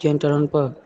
Kitchen channel પર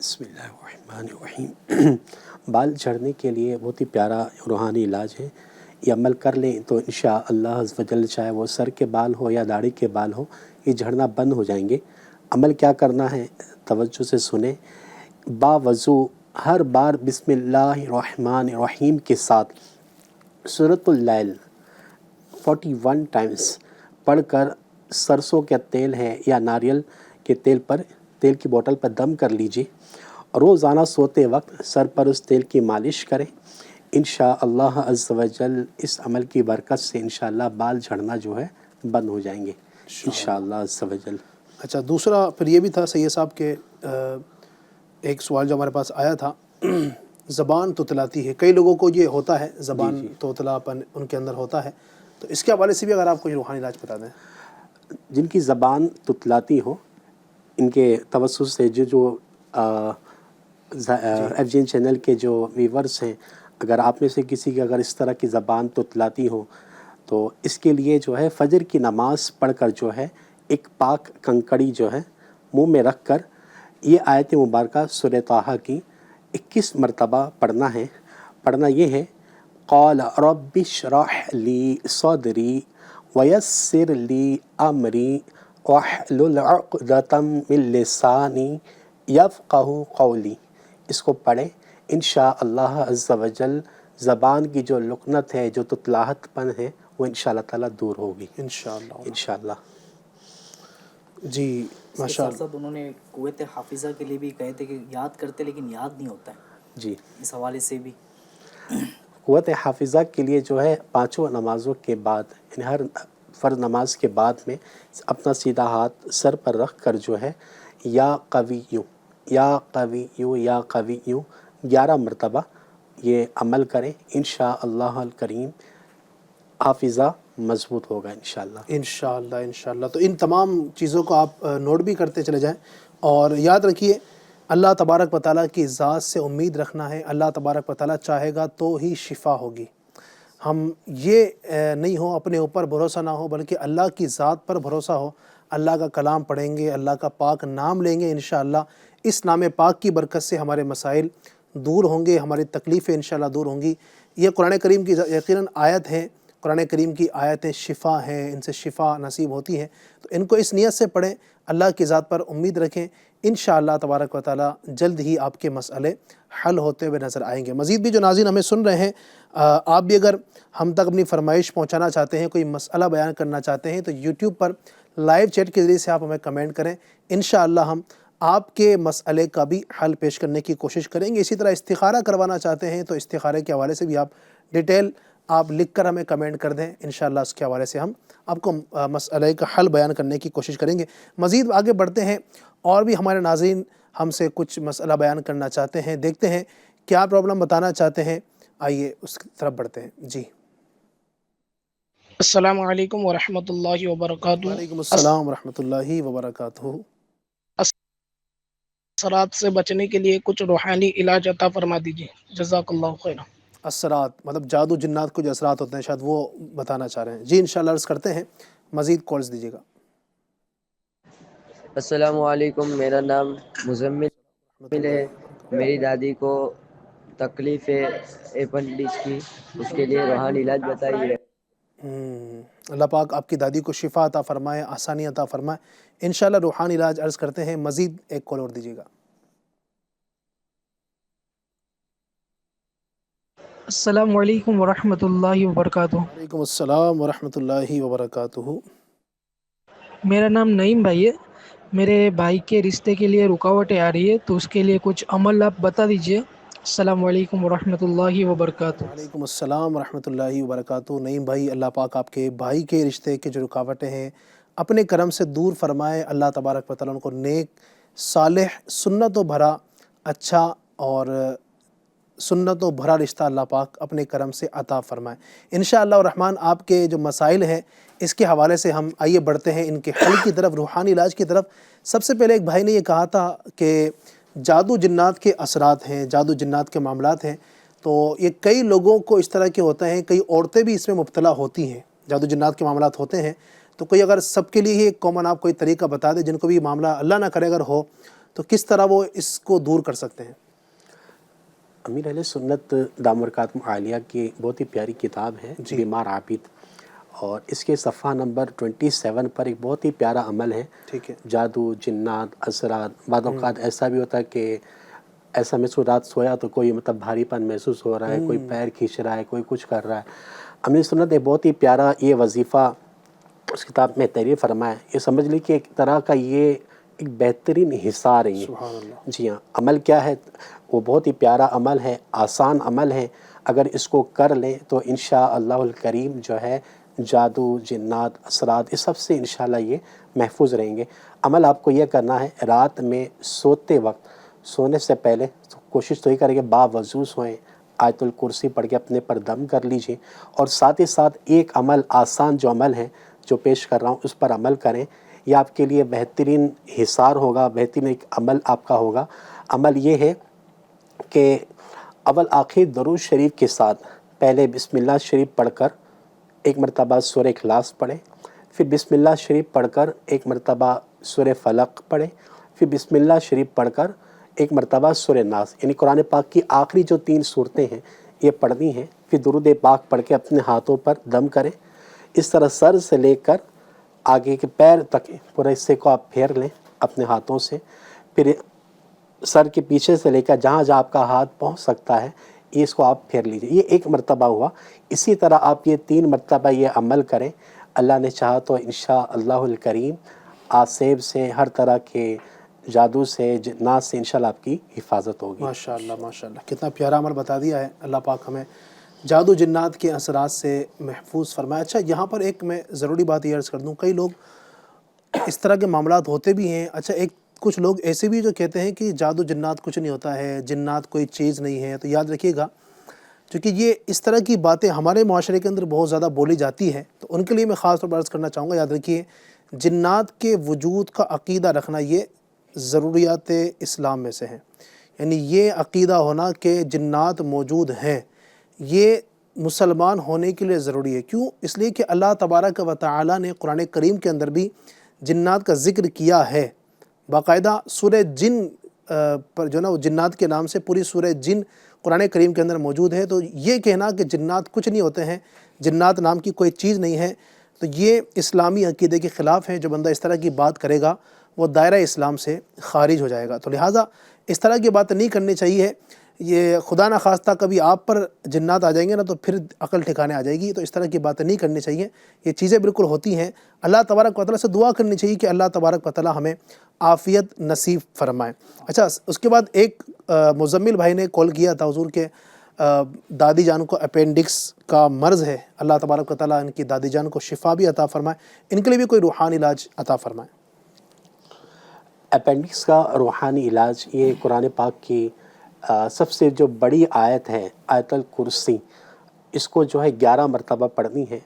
بسم اللہ الرحمن الرحیم۔ بال جھڑنے کے لیے بہت ہی پیارا روحانی علاج ہے، یہ عمل کر لیں تو انشاءاللہ عز و جل، چاہے وہ سر کے بال ہو یا داڑھی کے بال ہو، یہ جھڑنا بند ہو جائیں گے۔ عمل کیا کرنا ہے توجہ سے سنیں۔ باوضو ہر بار بسم اللہ الرحمن الرحیم کے ساتھ سورۃ اللیل 41 ٹائمز پڑھ کر سرسوں کا تیل ہے یا ناریل کے تیل کی بوتل پر دم کر لیجئے۔ روزانہ سوتے وقت سر پر اس تیل کی مالش کریں۔ انشاءاللہ عز و جل اس عمل کی برکت سے انشاءاللہ بال جھڑنا جو ہے بند ہو جائیں گے انشاءاللہ عز و جل۔ اچھا، دوسرا پھر یہ بھی تھا سید صاحب کے ایک سوال جو ہمارے پاس آیا تھا، زبان تتلاتی ہے، کئی لوگوں کو یہ ہوتا ہے، زبان توتلا پن ان کے اندر ہوتا ہے، تو اس کے حوالے سے بھی اگر آپ کوئی روحانی علاج بتا دیں۔ جن کی زبان تتلاتی ہو، ان کے توسط سے جو ایف جی این چینل کے جو ویورز ہیں، اگر آپ میں سے کسی کی اگر اس طرح کی زبان تتلاتی ہو تو اس کے لیے جو ہے فجر کی نماز پڑھ کر جو ہے ایک پاک کنکڑی جو ہے منہ میں رکھ کر یہ آیت مبارکہ سورہ طٰہٰ کی 21 مرتبہ پڑھنا ہے۔ پڑھنا یہ ہے، قال رب اشرح لی صدری ویسر لی امری واحلل عقدۃ من لسانی یفقہوا قولی۔ اس کو پڑھیں، انشاءاللہ عز و جل زبان کی جو لکنت ہے، جو تتلاہٹ پن ہے، وہ انشاءاللہ تعالیٰ دور ہوگی انشاءاللہ۔ جی ماشاء اللہ۔ صاحب انہوں نے قوت حافظہ کے لیے بھی کہے تھے کہ یاد کرتے لیکن یاد نہیں ہوتا ہے، جی اس حوالے سے بھی قوت حافظہ کے لیے جو ہے پانچوں نمازوں کے بعد، یعنی ہر فرض نماز کے بعد میں اپنا سیدھا ہاتھ سر پر رکھ کر جو ہے یا قویو یا قویو یا قویو 11 مرتبہ یہ عمل کریں، انشاءاللہ الکریم حافظہ مضبوط ہوگا انشاءاللہ۔ تو ان تمام چیزوں کو آپ نوٹ بھی کرتے چلے جائیں، اور یاد رکھیے اللہ تبارک و تعالیٰ کی ذات سے امید رکھنا ہے۔ اللہ تبارک و تعالیٰ چاہے گا تو ہی شفا ہوگی۔ ہم یہ نہیں ہو اپنے اوپر بھروسہ نہ ہو، بلکہ اللہ کی ذات پر بھروسہ ہو۔ اللہ کا کلام پڑھیں گے، اللہ کا پاک نام لیں گے، انشاءاللہ اس نام پاک کی برکت سے ہمارے مسائل دور ہوں گے، ہماری تکلیفیں انشاءاللہ دور ہوں گی۔ یہ قرآن کریم کی یقیناً آیت ہے، قرآن کریم کی آیتیں شفا ہیں، ان سے شفا نصیب ہوتی ہے، تو ان کو اس نیت سے پڑھیں، اللہ کی ذات پر امید رکھیں، انشاءاللہ تبارک و تعالیٰ جلد ہی آپ کے مسئلے حل ہوتے ہوئے نظر آئیں گے۔ مزید بھی جو ناظرین ہمیں سن رہے ہیں، آپ بھی اگر ہم تک اپنی فرمائش پہنچانا چاہتے ہیں، کوئی مسئلہ بیان کرنا چاہتے ہیں، تو یوٹیوب پر لائیو چیٹ کے ذریعے سے آپ ہمیں کمنٹ کریں، انشاءاللہ ہم آپ کے مسئلے کا بھی حل پیش کرنے کی کوشش کریں گے۔ اسی طرح استخارہ کروانا چاہتے ہیں تو استخارے کے حوالے سے بھی آپ ڈیٹیل آپ لکھ کر ہمیں کمنٹ کر دیں، انشاءاللہ اس کے حوالے سے ہم آپ کو مسئلے کا حل بیان کرنے کی کوشش کریں گے۔ مزید آگے بڑھتے ہیں، اور بھی ہمارے ناظرین ہم سے کچھ مسئلہ بیان کرنا چاہتے ہیں، دیکھتے ہیں کیا پرابلم بتانا چاہتے ہیں، آئیے اس کی طرف بڑھتے ہیں۔ جی السلام علیکم ورحمۃ اللہ وبرکاتہ۔ وعلیکم السلام ورحمۃ اللہ وبرکاتہ۔ اثرات سے بچنے کے لیے کچھ روحانی علاج عطا فرما دیجیے، جزاک اللہ خیر۔ اثرات مطلب جادو جنات کو جو اثرات ہوتے ہیں، شاید وہ بتانا چاہ رہے ہیں۔ جی انشاءاللہ عرض کرتے ہیں، مزید کالز دیجیے گا۔ السلام علیکم، میرا نام مزمل ہے، میری دادی کو تکلیف ہے اپنڈکس کی، اس کے لیے روحانی علاج بتائیے۔ اللہ پاک آپ کی دادی کو شفا عطا فرمائے، آسانی عطا فرمائے، انشاءاللہ روحانی علاج عرض کرتے ہیں۔ مزید ایک کال اور دیجیے گا۔ السلام علیکم ورحمۃ اللہ وبرکاتہ۔ وعلیکم السلام ورحمۃ اللہ وبرکاتہ۔ میرا نام نعیم بھائی ہے، میرے بھائی کے رشتے کے لیے رکاوٹیں آ رہی ہے، تو اس کے لیے کچھ عمل آپ بتا دیجیے۔ السلام علیکم ورحمۃ اللہ وبرکاتہ۔ وعلیکم السلام ورحمۃ اللہ وبرکاتہ۔ نعیم بھائی، اللہ پاک آپ کے بھائی کے رشتے کے جو رکاوٹیں ہیں اپنے کرم سے دور فرمائے۔ اللہ تبارک و تعالیٰ ان کو نیک، صالح، سنتوں بھرا، اچھا اور سنتوں بھرا رشتہ اللہ پاک اپنے کرم سے عطا فرمائے انشاءاللہ الرحمن۔ آپ کے جو مسائل ہیں اس کے حوالے سے ہم آئیے بڑھتے ہیں ان کے حل کی طرف، روحانی علاج کی طرف۔ سب سے پہلے ایک بھائی نے یہ کہا تھا کہ جادو جنات کے اثرات ہیں، جادو جنات کے معاملات ہیں، تو یہ کئی لوگوں کو اس طرح کے ہوتے ہیں، کئی عورتیں بھی اس میں مبتلا ہوتی ہیں، جادو جنات کے معاملات ہوتے ہیں۔ تو کوئی اگر سب کے لیے ہی ایک کامن آپ کوئی طریقہ بتا دے جن کو بھی معاملہ اللہ نہ کرے اگر ہو تو کس طرح وہ اس کو دور کر سکتے ہیں؟ امیر اہل سنت دام برکاتہم عالیہ کی بہت ہی پیاری کتاب ہے بیمار عابد، اور اس کے صفحہ نمبر 27 پر ایک بہت ہی پیارا عمل ہے. ٹھیک ہے. جادو، جنات، اثرات. بعض اوقات ایسا بھی ہوتا ہے کہ ایسا محسوس رات سویا تو کوئی مطلب بھاری پن محسوس ہو رہا ہے، کوئی پیر کھینچ رہا ہے، کوئی کچھ کر رہا ہے. امیر سنت ایک بہت ہی پیارا یہ وظیفہ اس کتاب میں تحریر فرمایا ہے. یہ سمجھ لی کہ ایک طرح کا یہ ایک بہترین حصار ہے. سبحان اللہ. جی ہاں. عمل کیا ہے؟ وہ بہت ہی پیارا عمل ہے، آسان عمل ہے. اگر اس کو کر لیں تو انشاءاللہ الکریم جو ہے جادو، جنات، اثرات اس سب سے انشاءاللہ یہ محفوظ رہیں گے. عمل آپ کو یہ کرنا ہے، رات میں سوتے وقت، سونے سے پہلے کوشش تو یہ کریں کہ باوضو سوئیں، آیت الکرسی پڑھ کے اپنے پر دم کر لیجئے، اور ساتھ ہی ساتھ ایک عمل آسان جو عمل ہے جو پیش کر رہا ہوں اس پر عمل کریں. یہ آپ کے لیے بہترین حصار ہوگا، بہترین ایک عمل آپ کا ہوگا. عمل یہ ہے کہ اول آخر درود شریف کے ساتھ پہلے بسم اللہ شریف پڑھ کر ایک مرتبہ سورہ اخلاص پڑھیں، پھر بسم اللہ شریف پڑھ کر ایک مرتبہ سورہ فلق پڑھیں، پھر بسم اللہ شریف پڑھ کر ایک مرتبہ سورہ ناس، یعنی قرآن پاک کی آخری جو 3 صورتیں ہیں یہ پڑھنی ہیں. پھر درود پاک پڑھ کے اپنے ہاتھوں پر دم کریں. اس طرح سر سے لے کر آگے کے پیر تک پورے حصے کو آپ پھیر لیں اپنے ہاتھوں سے. پھر سر کے پیچھے سے لے کر جہاں جہاں آپ کا ہاتھ پہنچ سکتا ہے یہ اس کو آپ پھیر لیجئے. یہ ایک مرتبہ ہوا. اسی طرح آپ یہ 3 مرتبہ یہ عمل کریں. اللہ نے چاہا تو انشاءاللہ الکریم آسیب سے، ہر طرح کے جادو سے، جنات سے انشاءاللہ آپ کی حفاظت ہوگی. ماشاءاللہ ماشاءاللہ، کتنا پیارا عمل بتا دیا ہے. اللہ پاک ہمیں جادو جنات کے اثرات سے محفوظ فرمائے. اچھا، یہاں پر ایک میں ضروری بات یہ عرض کر دوں، کئی لوگ اس طرح کے معاملات ہوتے بھی ہیں. اچھا، کچھ لوگ ایسے بھی جو کہتے ہیں کہ جادو جنات کچھ نہیں ہوتا ہے، جنات کوئی چیز نہیں ہے. تو یاد رکھیے گا، چونکہ یہ اس طرح کی باتیں ہمارے معاشرے کے اندر بہت زیادہ بولی جاتی ہیں، تو ان کے لیے میں خاص طور پر عرض کرنا چاہوں گا، یاد رکھیے جنات کے وجود کا عقیدہ رکھنا یہ ضروریات اسلام میں سے ہیں. یعنی یہ عقیدہ ہونا کہ جنات موجود ہیں یہ مسلمان ہونے کے لیے ضروری ہے. کیوں؟ اس لیے کہ اللہ تبارک و تعالی نے قرآن کریم کے اندر بھی جنات کا ذکر کیا ہے. باقاعدہ سورہ جن پر جو نا وہ جنات کے نام سے پوری سورہ جن قرآن کریم کے اندر موجود ہے. تو یہ کہنا کہ جنات کچھ نہیں ہوتے ہیں، جنات نام کی کوئی چیز نہیں ہے، تو یہ اسلامی عقیدے کے خلاف ہے. جو بندہ اس طرح کی بات کرے گا وہ دائرہ اسلام سے خارج ہو جائے گا. تو لہٰذا اس طرح کی بات نہیں کرنی چاہیے. یہ خدا نہ خواستہ کبھی آپ پر جنات آ جائیں گے نا تو پھر عقل ٹھکانے آ جائے گی. تو اس طرح کی باتیں نہیں کرنی چاہیے. یہ چیزیں بالکل ہوتی ہیں. اللہ تبارک و تعالیٰ سے دعا کرنی چاہیے کہ اللہ تبارک و تعالیٰ ہمیں عافیت نصیب فرمائے. اچھا، اس کے بعد ایک مزمل بھائی نے کال کیا تھا حضور کے دادی جان کو اپینڈکس کا مرض ہے. اللہ تبارک و تعالیٰ ان کی دادی جان کو شفا بھی عطا فرمائے، ان کے لیے بھی کوئی روحانی علاج عطا فرمائے. اپینڈکس کا روحانی علاج یہ قرآن پاک کی سب سے جو بڑی آیت ہے آیت الکرسی، اس کو جو ہے 11 مرتبہ پڑھنی ہے،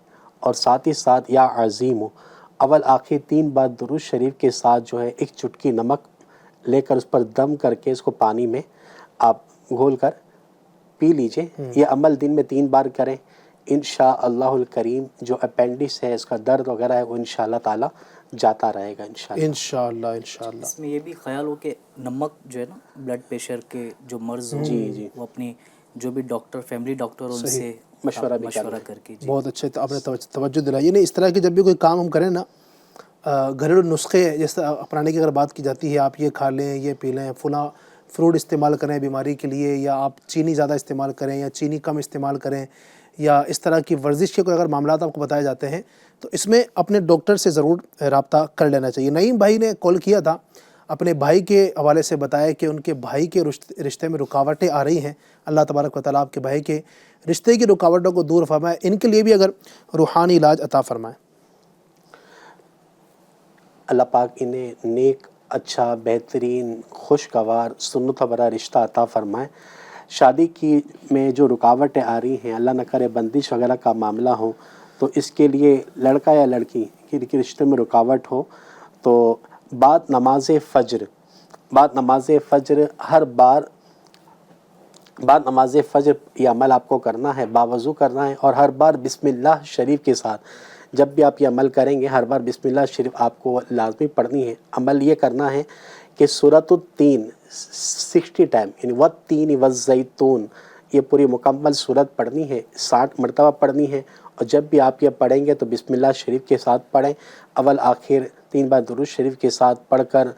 اور ساتھ ہی ساتھ یا عظیم اول آخر 3 بار درود شریف کے ساتھ جو ہے ایک چٹکی نمک لے کر اس پر دم کر کے اس کو پانی میں آپ گھول کر پی لیجئے. یہ عمل دن میں 3 بار کریں. انشاءاللہ الکریم جو اپینڈکس ہے اس کا درد وغیرہ ہے وہ انشاءاللہ تعالی جاتا رہے گا انشاءاللہ. اس میں یہ بھی خیال ہو کہ نمک جو ہے نا بلڈ پریشر کے جو مرض ہو وہ اپنی جو بھی ڈاکٹر، فیملی ڈاکٹر ان سے مشورہ کر کے. بہت اچھے آپ نے توجہ دلائی. نہیں، اس طرح کے جب بھی کوئی کام ہم کریں نا، گھریلو نسخے جیسے اپنانے کی اگر بات کی جاتی ہے، آپ یہ کھا لیں، یہ پی لیں، فلاں فروٹ استعمال کریں بیماری کے لیے، یا آپ چینی زیادہ استعمال کریں یا چینی کم استعمال کریں، یا اس طرح کی ورزش کے کوئی اگر معاملات آپ کو بتائے جاتے ہیں تو اس میں اپنے ڈاکٹر سے ضرور رابطہ کر لینا چاہیے. نعیم بھائی نے کال کیا تھا، اپنے بھائی کے حوالے سے بتایا کہ ان کے بھائی کے رشتے میں رکاوٹیں آ رہی ہیں. اللہ تبارک و تعالیٰ آپ کے بھائی کے رشتے کی رکاوٹوں کو دور فرمائے. ان کے لیے بھی اگر روحانی علاج عطا فرمائے. اللہ پاک انہیں نیک، اچھا، بہترین، خوشگوار، سنت بھرا رشتہ عطا فرمائے. شادی کی میں جو رکاوٹیں آ رہی ہیں، اللہ نہ کرے بندش وغیرہ کا معاملہ ہو، تو اس کے لیے لڑکا یا لڑکی کے رشتے میں رکاوٹ ہو تو بعد نماز فجر ہر بار بعد نماز فجر یہ عمل آپ کو کرنا ہے، باوضو کرنا ہے، اور ہر بار بسم اللہ شریف کے ساتھ جب بھی آپ یہ عمل کریں گے ہر بار بسم اللہ شریف آپ کو لازمی پڑھنی ہے. عمل یہ کرنا ہے کہ سورۃ التین 60 ٹائم یعنی والتین والزیتون یہ پوری مکمل صورت پڑھنی ہے، 60 مرتبہ پڑھنی ہے، اور جب بھی آپ یہ پڑھیں گے تو بسم اللہ شریف کے ساتھ پڑھیں، اول آخر 3 بار درود شریف کے ساتھ پڑھ کر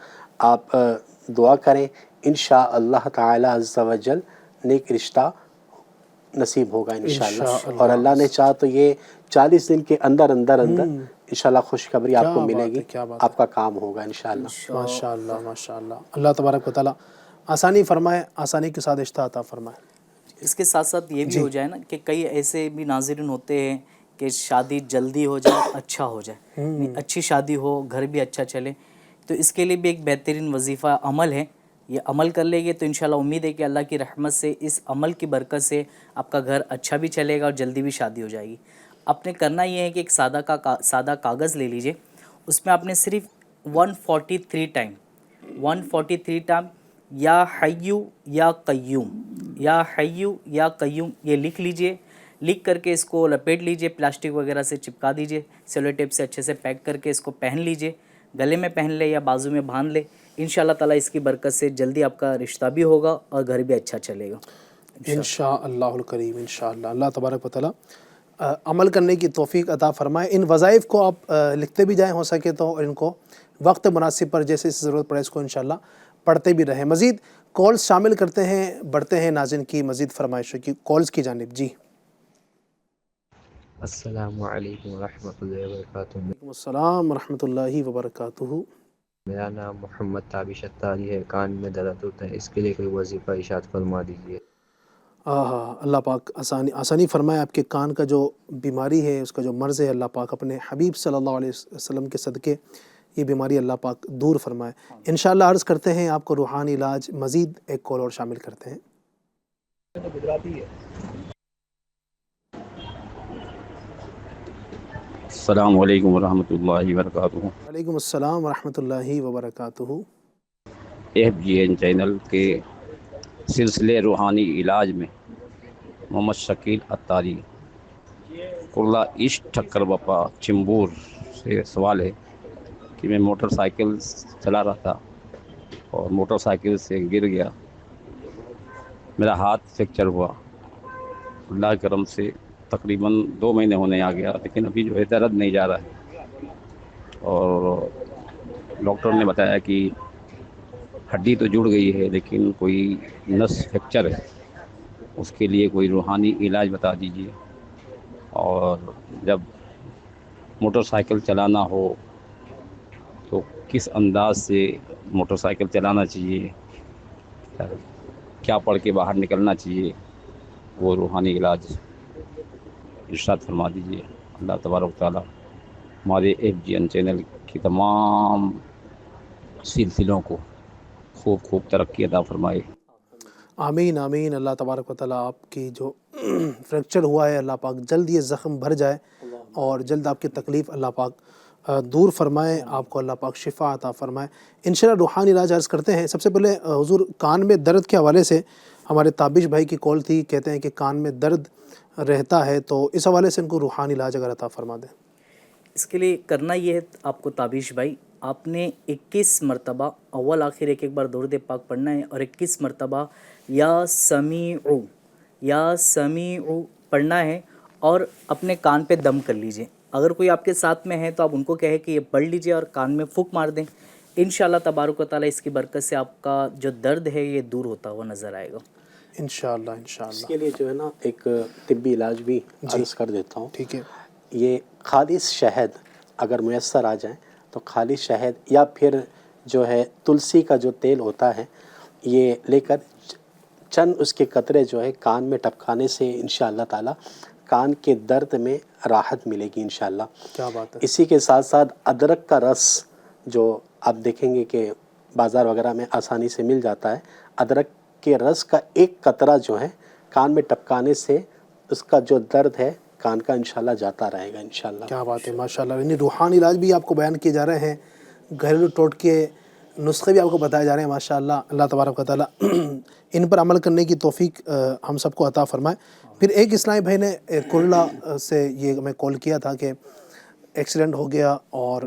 آپ دعا کریں، انشاءاللہ تعالی عز و جل نیک رشتہ نصیب ہوگا انشاءاللہ، اور اللہ نے چاہا تو یہ 40 دن کے اندر انشاءاللہ خوشخبری آپ کو ملے گی، آپ کا کام ہوگا انشاءاللہ۔ ماشاءاللہ ماشاءاللہ، اللہ تبارک و تعالیٰ آسانی فرمائے، آسانی کے ساتھ رشتہ عطا فرمائے۔ اس کے ساتھ ساتھ یہ بھی ہو جائے نا کہ کئی ایسے بھی ناظرین ہوتے ہیں کہ شادی جلدی ہو جائے، اچھا ہو جائے، اچھی شادی ہو، گھر بھی اچھا چلے، تو اس کے لیے بھی ایک بہترین وظیفہ عمل ہے، یہ عمل کر لیں گے تو انشاءاللہ امید ہے کہ اللہ کی رحمت سے اس عمل کی برکت سے آپ کا گھر اچھا بھی چلے گا اور جلدی بھی شادی ہو جائے گی۔ آپ نے کرنا یہ ہے کہ ایک سادہ کاغذ لے لیجئے، اس میں آپ نے صرف 143 ٹائم یا حیو یا قیوم، یا حیو یا قیوم یہ لکھ لیجئے، لکھ کر کے اس کو لپیٹ لیجئے، پلاسٹک وغیرہ سے چپکا دیجئے، سیلو ٹیپ سے اچھے سے پیک کر کے اس کو پہن لیجئے، گلے میں پہن لے یا بازو میں باندھ لے، انشاءاللہ تعالیٰ اس کی برکت سے جلدی آپ کا رشتہ بھی ہوگا اور گھر بھی اچھا چلے گا انشاءاللہ الکریم، انشاءاللہ۔ اللہ تبارک و تعالیٰ عمل کرنے کی توفیق عطا فرمائے۔ ان وظائف کو آپ لکھتے بھی جائیں ہو سکے تو، اور ان کو وقت مناسب پر جیسے ضرورت پڑے اس کو انشاءاللہ پڑھتے بھی رہیں۔ مزید کالز شامل کرتے ہیں، بڑھتے ہیں ناظرین کی مزید فرمائشوں کی کالز کی جانب۔ جی السلام علیکم ورحمۃ اللہ وبرکاتہ۔ وعلیکم السلام ورحمۃ اللہ وبرکاتہ۔ میرا نام محمد تابش اتاری ہے، کان میں درد ہوتا ہے، اس کے لیے کوئی وظیفہ ارشاد فرما دیجیے۔ اللہ پاک آسانی فرمائے، آپ کے کان کا جو بیماری ہے، اس کا جو مرض ہے، اللہ پاک اپنے حبیب صلی اللہ علیہ وسلم کے صدقے یہ بیماری اللہ پاک دور فرمائے انشاءاللہ۔ عرض کرتے ہیں آپ کو روحانی علاج، مزید ایک کال اور شامل کرتے ہیں۔ السلام علیکم ورحمۃ اللہ وبرکاتہ۔ وعلیکم السلام ورحمۃ اللہ وبرکاتہ۔ FGN چینل کے سلسلے روحانی علاج میں محمد شکیل اتاری قرلہ ایسٹ ٹھکر بپا چمبور سے سوال ہے کہ میں موٹر سائیکل چلا رہا تھا اور موٹر سائیکل سے گر گیا، میرا ہاتھ فریکچر ہوا، اللہ کے کرم سے تقریباً 2 مہینے ہونے آ گیا، لیکن ابھی جو ہے درد نہیں جا رہا ہے، اور ڈاکٹر نے بتایا کہ ہڈی تو جڑ گئی ہے لیکن کوئی نس فریکچر ہے، اس کے لیے کوئی روحانی علاج بتا دیجیے، اور جب موٹر سائیکل چلانا ہو تو کس انداز سے موٹر سائیکل چلانا چاہیے، کیا پڑھ کے باہر نکلنا چاہیے، وہ روحانی علاج ارشاد فرما دیجیے۔ اللہ تبارک و تعالیٰ ہمارے FGN چینل کی تمام سلسلوں کو خوب خوب ترقی عطا فرمائے۔ آمین آمین۔ اللہ تبارک و تعالیٰ آپ کی جو فریکچر ہوا ہے اللہ پاک جلد یہ زخم بھر جائے اور جلد آپ کی تکلیف اللہ پاک دور فرمائے، آپ کو اللہ پاک شفا عطا فرمائے انشاءاللہ۔ روحانی علاج عرض کرتے ہیں۔ سب سے پہلے حضور کان میں درد کے حوالے سے ہمارے تابش بھائی کی کال تھی، کہتے ہیں کہ کان میں درد رہتا ہے، تو اس حوالے سے ان کو روحانی علاج اگر عطا فرما دیں۔ اس کے لیے کرنا یہ ہے آپ کو تابش بھائی، آپ نے 21 مرتبہ اول آخر ایک بار درود پاک پڑھنا ہے، اور 21 مرتبہ یا سمیع پڑھنا ہے، اور اپنے کان پہ دم کر لیجئے۔ اگر کوئی آپ کے ساتھ میں ہے تو آپ ان کو کہیں کہ یہ پڑھ لیجئے اور کان میں پھونک مار دیں، انشاءاللہ تبارک و تعالیٰ اس کی برکت سے آپ کا جو درد ہے یہ دور ہوتا ہوا نظر آئے گا انشاءاللہ انشاءاللہ۔ اس کے لیے جو ہے نا ایک طبی علاج بھی عرض کر دیتا ہوں۔ ٹھیک ہے۔ یہ خالص شہد اگر میسر آ جائیں تو خالص شہد یا پھر جو ہے تلسی کا جو تیل ہوتا ہے یہ لے کر چند اس کے قطرے جو ہے کان میں ٹپکانے سے انشاءاللہ تعالی کان کے درد میں راحت ملے گی انشاءاللہ۔ کیا بات ہے۔ اسی کے ساتھ ساتھ ادرک کا رس جو آپ دیکھیں گے کہ بازار وغیرہ میں آسانی سے مل جاتا ہے، ادرک کے رس کا ایک قطرہ جو ہے کان میں ٹپکانے سے اس کا جو درد ہے کان کا انشاءاللہ جاتا رہے گا انشاءاللہ۔ کیا بات ہے، ماشاءاللہ۔ یعنی روحانی علاج بھی آپ کو بیان کیے جا رہے ہیں، گھریلو ٹوٹکے نسخے بھی آپ کو بتائے جا رہے ہیں ماشاءاللہ۔ اللہ تبارک و تعالیٰ ان پر عمل کرنے کی توفیق ہم سب کو عطا فرمائے۔ پھر ایک اسلامی بھائی نے کرلا سے یہ میں کال کیا تھا کہ ایکسیڈنٹ ہو گیا اور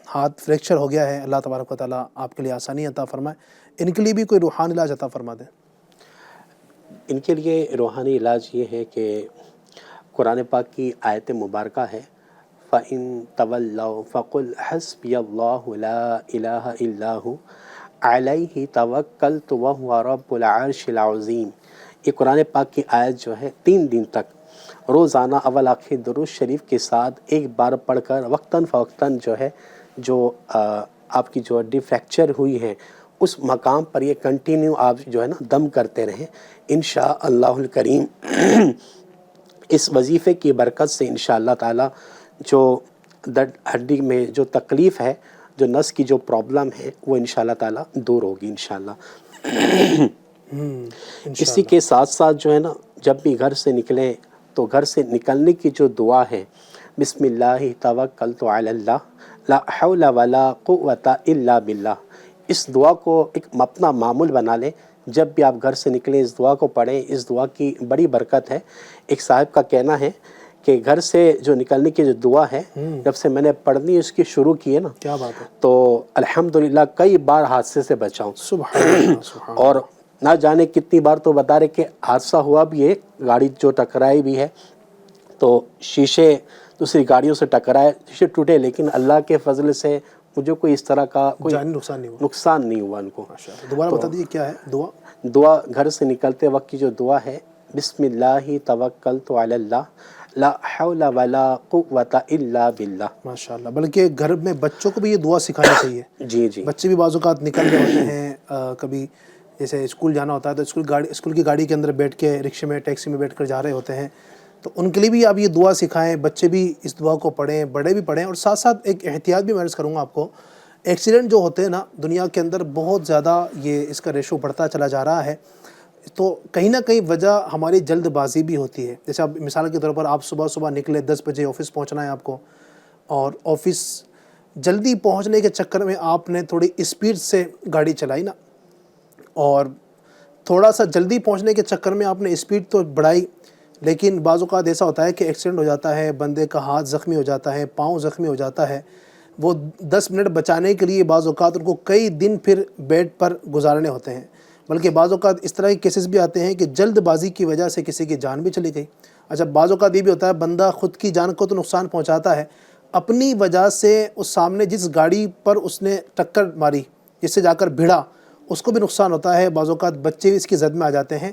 ہاتھ فریکچر ہو گیا ہے، اللہ تبارک و تعالیٰ آپ کے لیے آسانی عطا فرمائے، ان کے لیے بھی کوئی روحانی علاج عطا فرما دیں۔ ان کے لیے روحانی علاج یہ ہے کہ قرآن پاک کی آیت مبارکہ ہے فَإِن تَوَلَّوْا فَقُلْ حَسْبِيَ اللَّهُ لَا إِلَٰهَ إِلَّا هُوَ عَلَيْهِ تَوَكَّلْتُ وَهُوَ رَبُّ الْعَرْشِ الْعَظِيمِ۔ یہ قرآن پاک کی آیت جو ہے 3 دن تک روزانہ اول آخر درود شریف کے ساتھ ایک بار پڑھ کر وقتاً فوقتاً جو ہے جو آپ کی جو ہڈی فریکچر ہوئی ہے اس مقام پر یہ کنٹینیو آپ جو ہے نا دم کرتے رہیں، انشاءاللہ الکریم اس وظیفے کی برکت سے انشاءاللہ تعالی جو ہڈی میں جو تکلیف ہے، جو نس کی جو پرابلم ہے وہ انشاءاللہ تعالی دور ہوگی انشاءاللہ۔ اسی کے ساتھ ساتھ جو ہے نا جب بھی گھر سے نکلیں تو گھر سے نکلنے کی جو دعا ہے بسم اللہ توکلت علی اللہ لا حول ولا قوت الا باللہ، اس دعا کو ایک اپنا معمول بنا لیں، جب بھی آپ گھر سے نکلیں اس دعا کو پڑھیں، اس دعا کی بڑی برکت ہے۔ ایک صاحب کا کہنا ہے کہ گھر سے جو نکلنے کی جو دعا ہے جب سے میں نے پڑھنی اس کی شروع کی ہے نا، کیا بات ہے، تو الحمدللہ کئی بار حادثے سے بچا ہوں، سبحان اللہ سبحان اللہ۔ اور نہ جانے کتنی بار تو بتا رہے کہ حادثہ ہوا بھی ہے، گاڑی جو ٹکرائی بھی ہے تو شیشے دوسری گاڑیوں سے ٹکرائے، شیشے ٹوٹے، لیکن اللہ کے فضل سے مجھے کوئی اس طرح کا کوئی جانی نقصان نہیں ہوا، نقصان نہیں ہوا ان کو۔ دوبارہ بتا دیجیے کیا ہے دعا؟ دعا گھر سے نکلتے وقت کی جو دعا ہے بسم اللہ توکلت علی اللہ لا حول ولا قوت الا باللہ۔ ماشاءاللہ، بلکہ گھر میں بچوں کو بھی یہ دعا سکھانی چاہیے۔ جی جی، بچے بھی بعض اوقات نکل رہے ہوتے ہیں، کبھی جیسے اسکول جانا ہوتا ہے تو اسکول کی گاڑی کے اندر بیٹھ کے رکشے میں ٹیکسی میں بیٹھ کر جا رہے ہوتے ہیں، تو ان کے لیے بھی آپ یہ دعا سکھائیں، بچے بھی اس دعا کو پڑھیں، بڑے بھی پڑھیں، اور ساتھ ساتھ ایک احتیاط بھی میں عرض کروں گا آپ کو۔ ایکسیڈنٹ جو ہوتے ہیں نا دنیا کے اندر بہت زیادہ یہ اس کا ریشو بڑھتا چلا جا رہا ہے، تو کہیں نہ کہیں وجہ ہماری جلد بازی بھی ہوتی ہے۔ جیسے آپ مثال کے طور پر آپ صبح نکلے 10 بجے آفس پہنچنا ہے آپ کو، اور آفس جلدی پہنچنے کے چکر میں آپ نے تھوڑی اسپیڈ سے گاڑی چلائی نا، اور تھوڑا سا جلدی پہنچنے کے چکر میں آپ نے اسپیڈ تو بڑھائی، لیکن بعض اوقات ایسا ہوتا ہے کہ ایکسیڈنٹ ہو جاتا ہے، بندے کا ہاتھ زخمی ہو جاتا ہے، پاؤں زخمی ہو جاتا ہے، وہ 10 منٹ بچانے کے لیے بعض اوقات ان کو کئی دن پھر بیڈ پر گزارنے ہوتے ہیں، بلکہ بعض اوقات اس طرح کے کیسز بھی آتے ہیں کہ جلد بازی کی وجہ سے کسی کی جان بھی چلی گئی۔ اچھا، بعض اوقات یہ بھی ہوتا ہے بندہ خود کی جان کو تو نقصان پہنچاتا ہے، اپنی وجہ سے اس سامنے جس گاڑی پر اس نے ٹکر ماری، جس سے جا کر بھڑا، اس کو بھی نقصان ہوتا ہے، بعض اوقات بچے بھی اس کی زد میں آ جاتے ہیں۔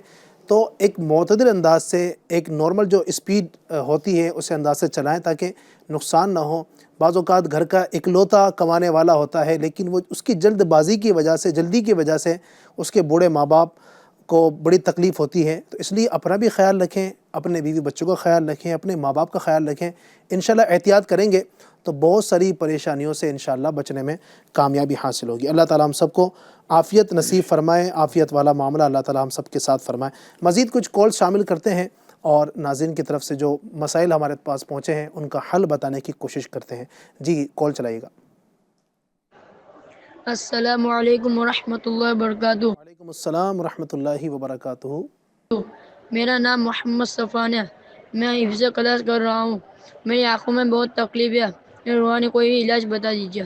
تو ایک معتدل انداز سے، ایک نارمل جو اسپیڈ ہوتی ہے اسے انداز سے چلائیں تاکہ نقصان نہ ہو۔ بعض اوقات گھر کا اکلوتا کمانے والا ہوتا ہے، لیکن وہ اس کی جلد بازی کی وجہ سے، جلدی کی وجہ سے اس کے بوڑھے ماں باپ کو بڑی تکلیف ہوتی ہے، تو اس لیے اپنا بھی خیال رکھیں، اپنے بیوی بچوں کا خیال رکھیں، اپنے ماں باپ کا خیال رکھیں۔ انشاءاللہ احتیاط کریں گے تو بہت ساری پریشانیوں سے انشاءاللہ بچنے میں کامیابی حاصل ہوگی۔ اللہ تعالیٰ ہم سب کو عافیت نصیب فرمائے، عافیت والا معاملہ اللہ تعالیٰ ہم سب کے ساتھ فرمائے۔ مزید کچھ کال شامل کرتے ہیں اور ناظرین کی طرف سے جو مسائل ہمارے پاس پہنچے ہیں ان کا حل بتانے کی کوشش کرتے ہیں۔ جی کال چلائیے گا۔ السلام علیکم ورحمۃ اللہ وبرکاتہ۔ وعلیکم السلام ورحمۃ اللہ وبرکاتہ۔ میرا نام محمد صفان ہے، میں حفظ کلاس کر رہا ہوں، میری آنکھوں میں بہت تکلیف ہے، روحانی کوئی علاج بتا دیجیے۔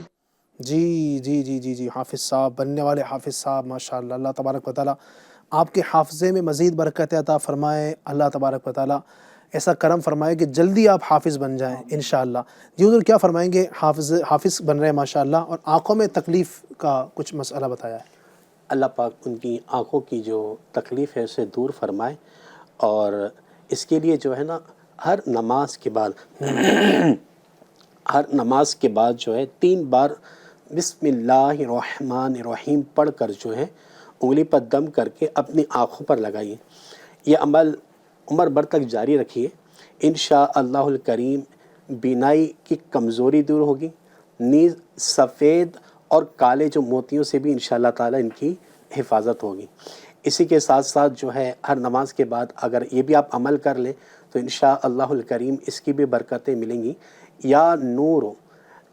جی جی جی جی جی حافظ صاحب، بننے والے حافظ صاحب، ماشاءاللہ، اللہ تبارک و تعالیٰ آپ کے حافظے میں مزید برکت عطا فرمائے، اللہ تبارک و تعالیٰ ایسا کرم فرمائے کہ جلدی آپ حافظ بن جائیں انشاءاللہ۔ جی حضور کیا فرمائیں گے؟ حافظ بن رہے ہیں ماشاءاللہ، اور آنکھوں میں تکلیف کا کچھ مسئلہ بتایا ہے۔ اللہ پاک ان کی آنکھوں کی جو تکلیف ہے اسے دور فرمائے، اور اس کے لیے جو ہے نا ہر نماز کے بعد جو ہے 3 بار بسم اللہ الرحمن الرحیم پڑھ کر جو ہے انگلی پر دم کر کے اپنی آنکھوں پر لگائیے۔ یہ عمل عمر بھر تک جاری رکھیے، انشاءاللہ الکریم بینائی کی کمزوری دور ہوگی، نیز سفید اور کالے جو موتیوں سے بھی انشاءاللہ تعالیٰ ان کی حفاظت ہوگی۔ اسی کے ساتھ ساتھ جو ہے ہر نماز کے بعد اگر یہ بھی آپ عمل کر لیں تو انشاءاللہ الکریم اس کی بھی برکتیں ملیں گی۔ یا نورو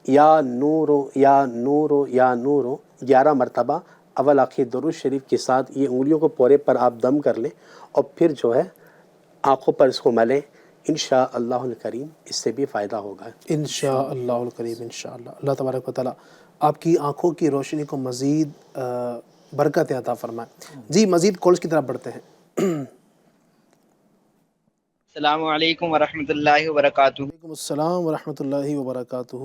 یا نورو یا نورو یا نورو 11 مرتبہ اول آخر درود شریف کے ساتھ یہ انگلیوں کو پورے پر آپ دم کر لیں، اور پھر جو ہے آنکھوں پر اس کو ملیں، انشاءاللہ الکریم اس سے بھی فائدہ ہوگا انشاءاللہ الکریم انشاءاللہ. اللہ تبارک و تعالیٰ آپ کی آنکھوں کی روشنی کو مزید برکت عطا فرمائے. جی مزید کالز کی طرف بڑھتے ہیں. السلام علیکم ورحمۃ اللہ وبرکاتہ. وعلیکم السلام ورحمۃ اللہ وبرکاتہ.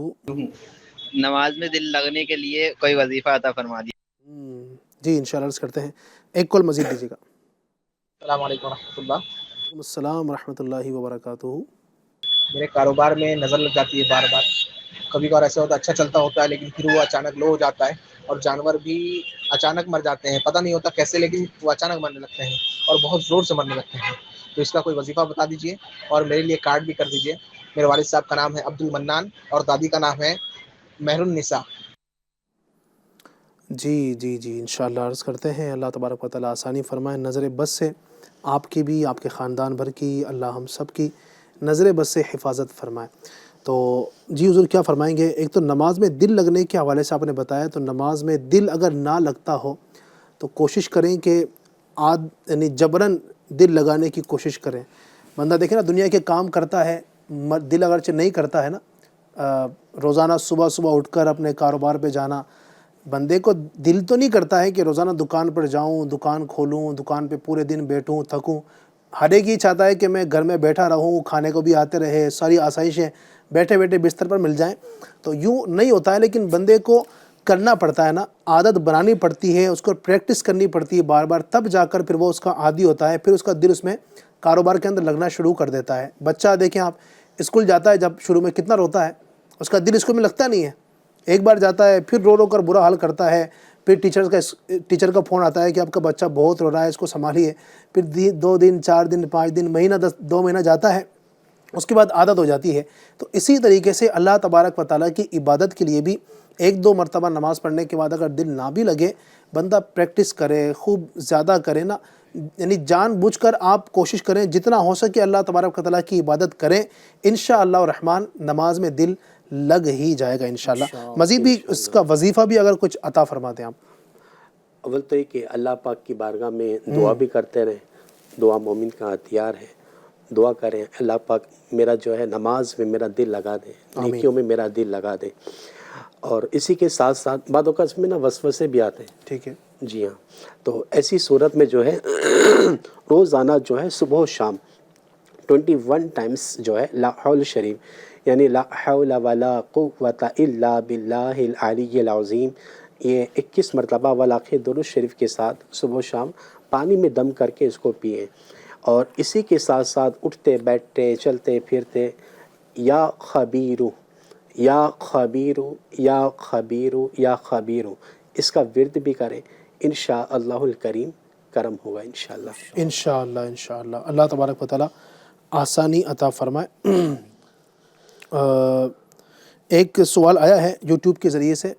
نماز میں دل لگنے کے لیے کوئی وظیفہ عطا فرما دیجیے. جی انشاءاللہ عرض کرتے ہیں. ایک کال مزید دیجیے گا. السلام علیکم ورحمۃ اللہ. وعلیکم السلام ورحمۃ اللہ وبرکاتہ. میرے کاروبار میں نظر لگ جاتی ہے بار بار. کبھی کبھار ایسا ہوتا ہے اچھا چلتا ہوتا ہے لیکن پھر وہ اچانک لو ہو جاتا ہے اور جانور بھی اچانک مر جاتے ہیں. پتہ نہیں ہوتا کیسے لیکن وہ اچانک مرنے لگتے ہیں اور بہت زور سے مرنے لگتے ہیں. تو اس کا کوئی وظیفہ بتا دیجیے اور میرے لیے کارڈ بھی کر دیجیے. میرے والد صاحب کا نام ہے عبد المنان اور دادی کا نام ہے مہر النساء. جی جی جی انشاءاللہ عرض کرتے ہیں. اللہ تبارک و تعالیٰ آسانی فرمائے. نظر بد سے آپ کی بھی آپ کے خاندان بھر کی اللہ ہم سب کی نظر بد سے حفاظت فرمائے. تو جی حضور کیا فرمائیں گے؟ ایک تو نماز میں دل لگنے کے حوالے سے آپ نے بتایا. تو نماز میں دل اگر نہ لگتا ہو تو کوشش کریں کہ یعنی جبراً دل لگانے کی کوشش کریں. بندہ دیکھیں نا دنیا کے کام کرتا ہے دل اگرچہ نہیں کرتا ہے نا. روزانہ صبح صبح اٹھ کر اپنے کاروبار پہ جانا بندے کو دل تو نہیں کرتا ہے کہ روزانہ دکان پر جاؤں دکان کھولوں دکان پہ پورے دن بیٹھوں تھکوں. ہر ایک ہی چاہتا ہے کہ میں گھر میں بیٹھا رہوں کھانے کو بھی آتے رہے ساری آسائشیں بیٹھے بیٹھے بستر پر مل جائیں. تو یوں نہیں ہوتا ہے لیکن بندے کو کرنا پڑتا ہے نا. عادت بنانی پڑتی ہے اس کو پریکٹس کرنی پڑتی ہے بار بار تب جا کر پھر وہ اس کا عادی ہوتا ہے. پھر اس کا دل اس میں کاروبار کے اندر لگنا شروع کر دیتا ہے. بچہ دیکھیں آپ اسکول جاتا ہے جب شروع میں کتنا روتا ہے اس کا دل اسکول میں لگتا نہیں ہے. ایک بار جاتا ہے پھر رو رو کر برا حال کرتا ہے. پھر ٹیچر کا فون آتا ہے کہ آپ کا بچہ بہت رو رہا ہے اس کو سنبھالیے. پھر 2 دن 4 دن 5 دن مہینہ 2 مہینہ جاتا ہے اس کے بعد عادت ہو جاتی ہے. تو اسی طریقے سے اللہ تبارک و تعالیٰ کی عبادت کے لیے بھی 1-2 مرتبہ نماز پڑھنے کے بعد اگر دل نہ بھی لگے بندہ پریکٹس کرے خوب زیادہ کرے نا. یعنی جان بوجھ کر آپ کوشش کریں جتنا ہو سکے اللہ تبارک و تعالیٰ کی عبادت کریں. انشاءاللہ الرحمن نماز میں دل لگ ہی جائے گا انشاءاللہ. مزید بھی اس کا وظیفہ بھی اگر کچھ عطا فرما دیں آپ. اول تو یہ کہ اللہ پاک کی بارگاہ میں دعا بھی کرتے رہیں. دعا مومن کا ہتھیار ہے. دعا کریں اللہ پاک میرا جو ہے نماز میں میرا دل لگا دے نیکیوں میں میرا دل لگا دے. اور اسی کے ساتھ ساتھ بعد اوقات میں نا وسوسے بھی آتے ہیں. ٹھیک ہے جی ہاں. تو ایسی صورت میں جو ہے روزانہ جو ہے صبح و شام 21 ٹائمز جو ہے لا حول شریف یعنی لا حول ولا قوة الا باللہ العلی العظیم یہ 21 مرتبہ ولاقِ درود شریف کے ساتھ صبح و شام پانی میں دم کر کے اس کو پئیں. اور اسی کے ساتھ ساتھ اٹھتے بیٹھتے چلتے پھرتے یا خبیرو یا خبیرو یا خبیرو یا خبیرو اس کا ورد بھی کریں. انشاءاللہ الکریم کرم ہوگا انشاءاللہ. انشاءاللہ انشاءاللہ. اللہ تبارک و تعالیٰ آسانی عطا فرمائے. ایک سوال آیا ہے یوٹیوب کے ذریعے سے.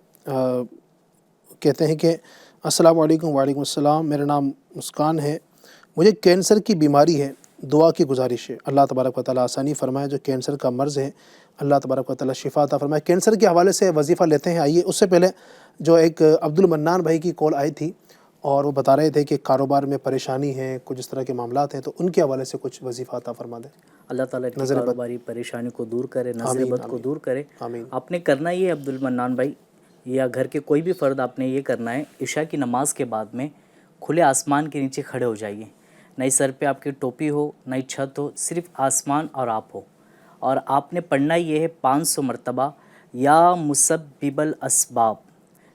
کہتے ہیں کہ السلام علیکم. وعلیکم السلام. میرا نام مسکان ہے. مجھے کینسر کی بیماری ہے. دعا کی گزارش ہے. اللہ تبارک و تعالیٰ آسانی فرمائے. جو کینسر کا مرض ہے اللہ تبارک و تعالیٰ شفا عطا فرمائے. کینسر کے حوالے سے وظیفہ لیتے ہیں. آئیے اس سے پہلے جو ایک عبد المنان بھائی کی کال آئی تھی اور وہ بتا رہے تھے کہ کاروبار میں پریشانی ہے کچھ اس طرح کے معاملات ہیں تو ان کے حوالے سے کچھ وظیفہ عطا فرما دیں. اللہ تعالیٰ کی کاروباری پریشانی کو دور کرے نظر بد کو دور کرے. آپ نے کرنا یہ عبد المنان بھائی یا گھر کے کوئی بھی فرد آپ نے یہ کرنا ہے عشاء کی نماز کے بعد میں کھلے آسمان کے نیچے کھڑے ہو جائیے. نہ ہی سر پہ آپ کی ٹوپی ہو نہ ہی چھت ہو صرف آسمان اور آپ ہو. اور آپ نے پڑھنا یہ ہے 500 مرتبہ یا مسبب الاسباب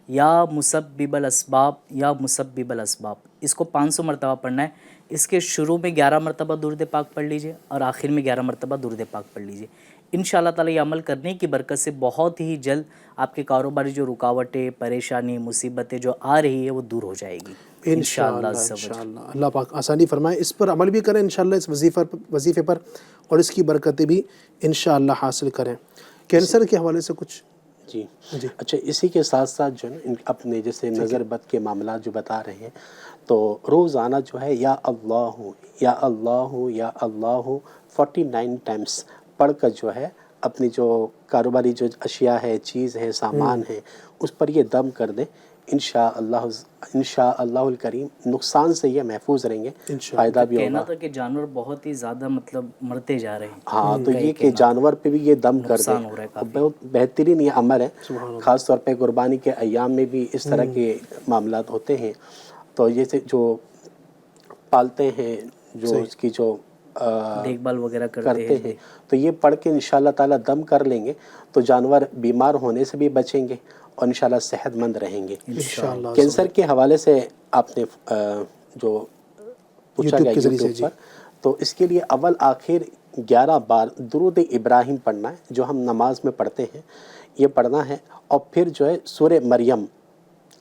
یا مسبب الاسباب یا مسبب الاسباب. اس کو 500 مرتبہ پڑھنا ہے. اس کے شروع میں 11 مرتبہ درود پاک پڑھ لیجئے اور آخر میں 11 مرتبہ درود پاک پڑھ لیجئے. انشاءاللہ تعالیٰ یہ عمل کرنے کی برکت سے بہت ہی جلد آپ کے کاروباری جو رکاوٹیں پریشانی مصیبتیں جو آ رہی ہے وہ دور ہو جائے گی انشاءاللہ. انشاءاللہ اللہ پاک آسانی فرمائے. اس پر عمل بھی کریں انشاءاللہ اس وظیفے پر اور اس کی برکتیں بھی انشاءاللہ حاصل کریں. کینسر کے حوالے سے کچھ جی اچھا اسی کے ساتھ ساتھ جو ہے اپنے جیسے نظر بد کے معاملات جو بتا رہے ہیں تو روزانہ جو ہے یا اللہ یا اللہ یا اللہ 49 ٹائمز پڑھ کر جو ہے اپنی جو کاروباری جو اشیاء ہے چیز ہے سامان ہے اس پر یہ دم کر دیں. انشاءاللہ الکریم نقصان سے یہ محفوظ رہیں گے، فائدہ بھی کہنا ہوگا۔ تھا کہ جانور بہت ہی زیادہ مطلب مرتے جا رہے ہیں، ہاں تو یہ کہ جانور پہ بھی یہ دم کر دے، نقصان ہو رہا ہے کافی۔ بہت بہترین یہ عمل ہے، خاص طور پہ قربانی کے ایام میں بھی اس طرح کے معاملات ہوتے ہیں۔ تو یہ جو پالتے ہیں، جو اس کی جو دیکھ بھال وغیرہ کرتے ہیں، تو یہ پڑھ کے انشاءاللہ تعالیٰ دم کر لیں گے تو جانور بیمار ہونے سے بھی بچیں گے اور انشاءاللہ صحت مند رہیں گے۔ کینسر کے حوالے سے آپ نے جو پوچھا گیا یوٹیوب پر، تو اس کے لیے اول آخر 11 بار درود ابراہیم پڑھنا ہے، جو ہم نماز میں پڑھتے ہیں یہ پڑھنا ہے، اور پھر جو ہے سورہ مریم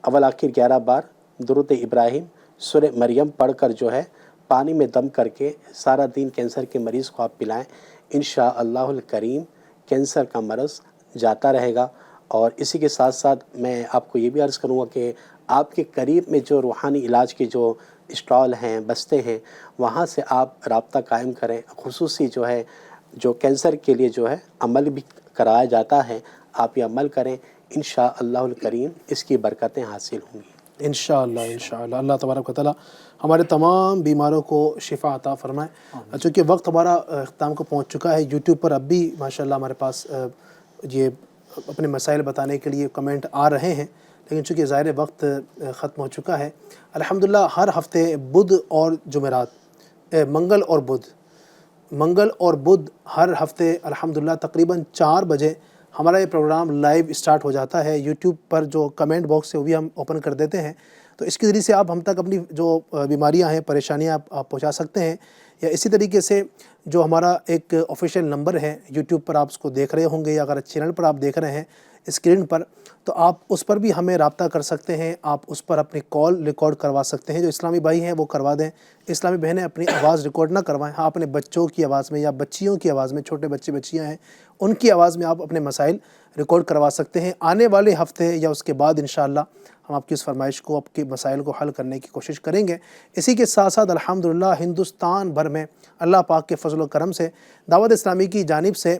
اول آخر 11 بار درود ابراہیم سورہ مریم پڑھ کر جو ہے پانی میں دم کر کے سارا دن کینسر کے مریض کو آپ پلائیں، انشاءاللہ الکریم کینسر کا مرض جاتا رہے گا۔ اور اسی کے ساتھ ساتھ میں آپ کو یہ بھی عرض کروں گا کہ آپ کے قریب میں جو روحانی علاج کے جو اسٹال ہیں، بستے ہیں، وہاں سے آپ رابطہ قائم کریں۔ خصوصی جو ہے جو کینسر کے لیے جو ہے عمل بھی کرایا جاتا ہے، آپ یہ عمل کریں، انشاءاللہ الکریم اس کی برکتیں حاصل ہوں گی۔ انشاءاللہ اللہ تبارک و تعالیٰ ہمارے تمام بیماروں کو شفا عطا فرمائے۔ چونکہ وقت ہمارا اختتام کو پہنچ چکا ہے، یوٹیوب پر اب بھی ماشاءاللہ ہمارے پاس یہ اپنے مسائل بتانے کے لیے کمنٹ آ رہے ہیں، لیکن چونکہ ظاہر وقت ختم ہو چکا ہے، الحمدللہ ہر ہفتے بدھ اور جمعرات، منگل اور بدھ ہر ہفتے الحمدللہ تقریباً 4 بجے ہمارا یہ پروگرام لائیو اسٹارٹ ہو جاتا ہے۔ یوٹیوب پر جو کمنٹ باکس ہے وہ بھی ہم اوپن کر دیتے ہیں، تو اس کے ذریعے سے آپ ہم تک اپنی جو بیماریاں ہیں، پریشانیاں آپ پہنچا سکتے ہیں، یا اسی طریقے سے جو ہمارا ایک آفیشیل نمبر ہے یوٹیوب پر آپ اس کو دیکھ رہے ہوں گے، یا اگر چینل پر آپ دیکھ رہے ہیں اسکرین پر، تو آپ اس پر بھی ہمیں رابطہ کر سکتے ہیں، آپ اس پر اپنی کال ریکارڈ کروا سکتے ہیں۔ جو اسلامی بھائی ہیں وہ کروا دیں، اسلامی بہنیں اپنی آواز ریکارڈ نہ کروائیں، ہاں اپنے بچوں کی آواز میں یا بچیوں کی آواز میں، چھوٹے بچے بچیاں ہیں ان کی آواز میں آپ اپنے مسائل ریکارڈ کروا سکتے ہیں۔ آنے والے ہفتے یا اس کے بعد انشاءاللہ ہم آپ کی اس فرمائش کو، آپ کے مسائل کو حل کرنے کی کوشش کریں گے۔ اسی کے ساتھ ساتھ الحمدللہ ہندوستان بھر میں اللہ پاک کے فضل و کرم سے دعوت اسلامی کی جانب سے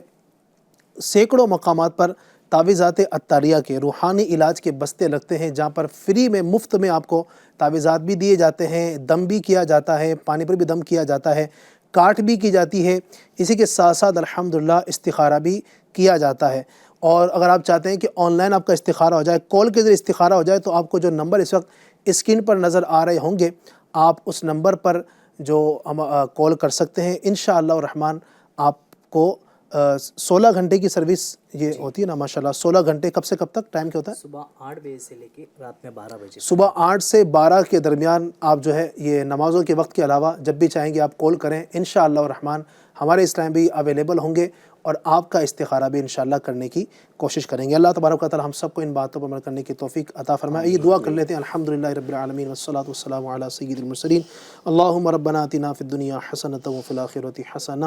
سینکڑوں مقامات پر تعویذات عطاریہ کے روحانی علاج کے بستے لگتے ہیں، جہاں پر فری میں مفت میں آپ کو تعویذات بھی دیے جاتے ہیں، دم بھی کیا جاتا ہے، پانی پر بھی دم کیا جاتا ہے، کاٹ بھی کی جاتی ہے، اسی کے ساتھ ساتھ الحمدللہ استخارہ بھی کیا جاتا ہے۔ اور اگر آپ چاہتے ہیں کہ آن لائن آپ کا استخارہ ہو جائے، کال کے ذریعے استخارہ ہو جائے، تو آپ کو جو نمبر اس وقت اسکرین پر نظر آ رہے ہوں گے، آپ اس نمبر پر جو ہم کال کر سکتے ہیں، انشاءاللہ الرحمن آپ کو 16 گھنٹے کی سروس یہ ہوتی ہے نا ماشاءاللہ۔ 16 گھنٹے کب سے کب تک ٹائم کیا ہوتا ہے؟ صبح 8 بجے سے لے کے رات میں 12 بجے، صبح 8 سے 12 کے درمیان آپ جو ہے یہ نمازوں کے وقت کے علاوہ جب بھی چاہیں گے آپ کال کریں، انشاءاللہ الرحمن ہمارے اسلام بھی اویلیبل ہوں گے اور آپ کا استخارہ بھی انشاءاللہ کرنے کی کوشش کریں گے۔ اللہ تبارک و تعالی ہم سب کو ان باتوں پر عمل کرنے کی توفیق عطا فرمائے۔ یہ دعا کر لیتے ہیں، الحمدللہ رب العالمین والصلاة والسلام علی سید المرسلین، اللہم ربنا آتنا فی الدنیا حسنۃ وفی الآخرۃ حسنہ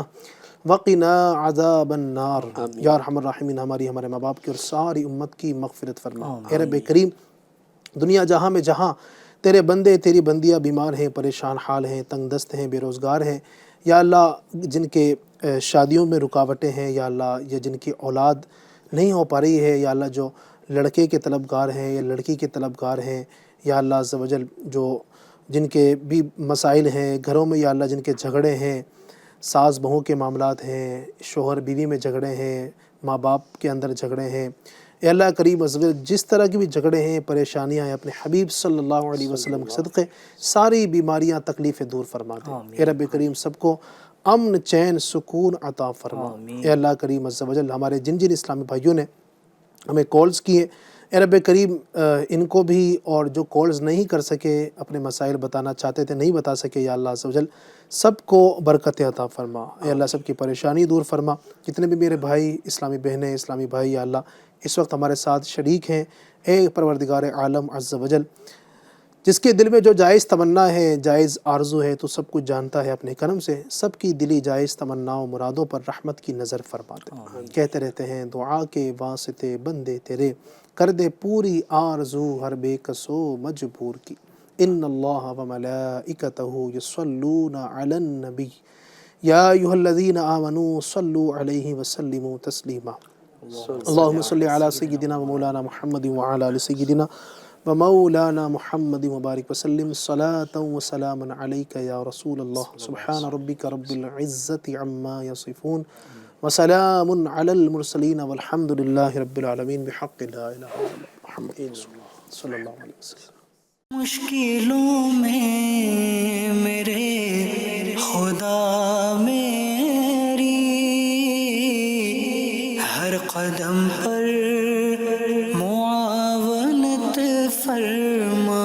وقنا عذاب النار۔ یا ارحم الراحمین ہمارے ماں باپ کی اور ساری امت کی مغفرت فرما۔ اے رب کریم، دنیا جہاں میں جہاں تیرے بندے تیری بندیاں بیمار ہیں، پریشان حال ہیں، تنگ دست ہیں، بے روزگار ہیں، یا اللہ جن کے شادیوں میں رکاوٹیں ہیں، یا اللہ یا جن کی اولاد نہیں ہو پا رہی ہے، یا اللہ جو لڑکے کے طلبگار ہیں یا لڑکی کے طلبگار ہیں، یا اللہ عز و جل جو جن کے بھی مسائل ہیں گھروں میں، یا اللہ جن کے جھگڑے ہیں، ساس بہو کے معاملات ہیں، شوہر بیوی میں جھگڑے ہیں، ماں باپ کے اندر جھگڑے ہیں، اے اللہ کریم عز و جل جس طرح کی بھی جھگڑے ہیں، پریشانیاں ہیں، اپنے حبیب صلی اللہ علیہ وسلم کے صدقے ساری بیماریاں تکلیفیں دور فرما دے۔ اے رب کریم سب کو امن چین سکون عطا فرما۔ اے اللہ کریم عز و جل ہمارے جن اسلامی بھائیوں نے ہمیں کالز کیے، اے رب کریم ان کو بھی، اور جو کالز نہیں کر سکے اپنے مسائل بتانا چاہتے تھے نہیں بتا سکے، یا اللہ عز و جل سب کو برکت عطا فرما۔ اے اللہ سب کی پریشانی دور فرما۔ جتنے بھی میرے بھائی اسلامی بہنیں اسلامی بھائی یا اللہ اس وقت ہمارے ساتھ شریک ہیں، اے پروردگار عالم عز و جل جس کے دل میں جو جائز تمنا ہے، جائز آرزو ہے، تو سب کچھ جانتا ہے اپنے کرم سے، سب کی دلی جائز تمناؤں مرادوں پر رحمت کی نظر فرما دے۔ کہتے رہتے ہیں دعا کے واسطے بندے تیرے، کر دے پوری آرزو ہر بے کسو مجبور کی۔ ان اللہ و ملائکتہ یصلون علی النبی یا ایھا الذین آمنوا صلوا علیہ وسلموا تسلیما۔ اللہم صلی علی سیدنا و مولانا محمد وعلی آل سیدنا ومولانا محمد مبارک وسلم صلاۃ وسلاما علیک یا رسول اللہ سبحان ربک رب العزت عما یصفون وسلام علی المرسلین والحمد للہ رب العالمین بحق لا الہ الا اللہ محمد رسول اللہ صلی اللہ علیہ وسلم۔ مشکلوں میں میرے خدا میری ہر قدم پر معاونت فرما